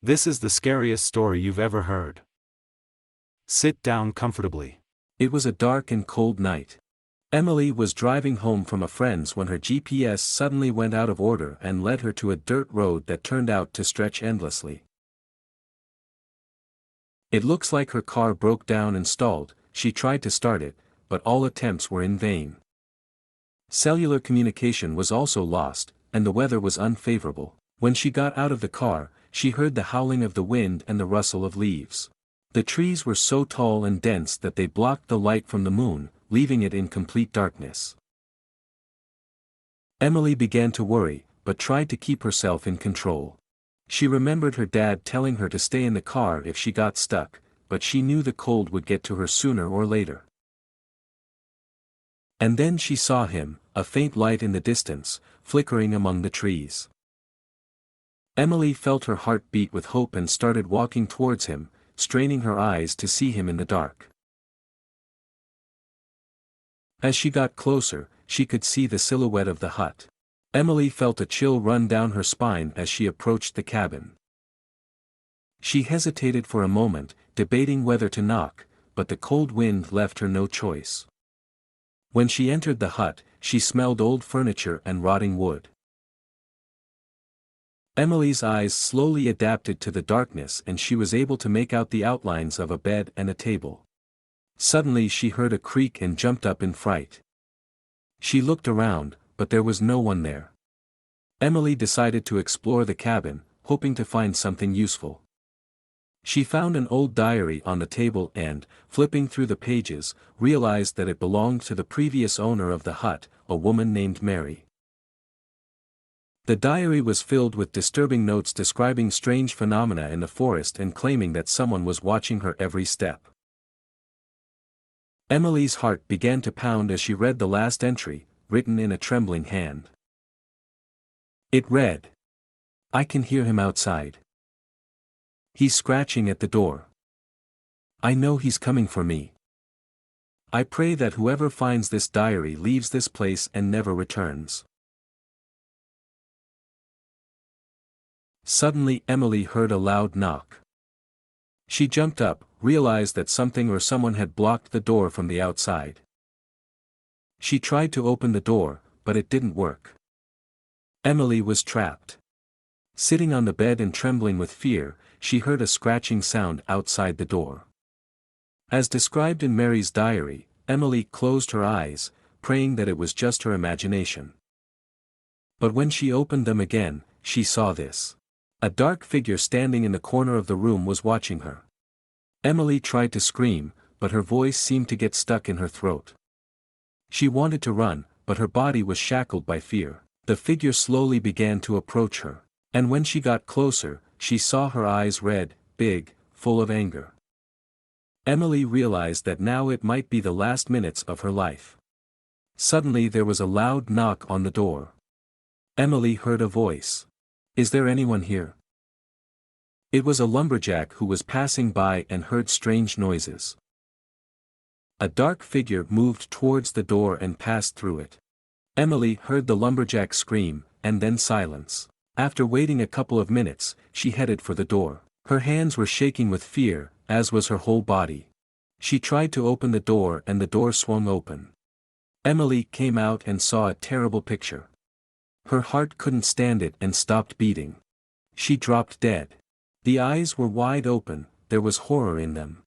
This is the scariest story you've ever heard. Sit down comfortably. It was a dark and cold night. Emily was driving home from a friend's when her GPS suddenly went out of order and led her to a dirt road that turned out to stretch endlessly. It looks like her car broke down and stalled. She tried to start it, but all attempts were in vain. Cellular communication was also lost, and the weather was unfavorable. When she got out of the car, she heard the howling of the wind and the rustle of leaves. The trees were so tall and dense that they blocked the light from the moon, leaving it in complete darkness. Emily began to worry, but tried to keep herself in control. She remembered her dad telling her to stay in the car if she got stuck, but she knew the cold would get to her sooner or later. And then she saw him, a faint light in the distance, flickering among the trees. Emily felt her heart beat with hope and started walking towards him, straining her eyes to see him in the dark. As she got closer, she could see the silhouette of the hut. Emily felt a chill run down her spine as she approached the cabin. She hesitated for a moment, debating whether to knock, but the cold wind left her no choice. When she entered the hut, she smelled old furniture and rotting wood. Emily's eyes slowly adapted to the darkness and she was able to make out the outlines of a bed and a table. Suddenly she heard a creak and jumped up in fright. She looked around, but there was no one there. Emily decided to explore the cabin, hoping to find something useful. She found an old diary on the table and, flipping through the pages, realized that it belonged to the previous owner of the hut, a woman named Mary. The diary was filled with disturbing notes describing strange phenomena in the forest and claiming that someone was watching her every step. Emily's heart began to pound as she read the last entry, written in a trembling hand. It read, "I can hear him outside. He's scratching at the door. I know he's coming for me. I pray that whoever finds this diary leaves this place and never returns." Suddenly Emily heard a loud knock. She jumped up, realized that something or someone had blocked the door from the outside. She tried to open the door, but it didn't work. Emily was trapped. Sitting on the bed and trembling with fear, she heard a scratching sound outside the door. As described in Mary's diary, Emily closed her eyes, praying that it was just her imagination. But when she opened them again, she saw this. A dark figure standing in the corner of the room was watching her. Emily tried to scream, but her voice seemed to get stuck in her throat. She wanted to run, but her body was shackled by fear. The figure slowly began to approach her, and when she got closer, she saw her eyes red, big, full of anger. Emily realized that now it might be the last minutes of her life. Suddenly there was a loud knock on the door. Emily heard a voice. "Is there anyone here?" It was a lumberjack who was passing by and heard strange noises. A dark figure moved towards the door and passed through it. Emily heard the lumberjack scream, and then silence. After waiting a couple of minutes, she headed for the door. Her hands were shaking with fear, as was her whole body. She tried to open the door and the door swung open. Emily came out and saw a terrible picture. Her heart couldn't stand it and stopped beating. She dropped dead. The eyes were wide open, there was horror in them.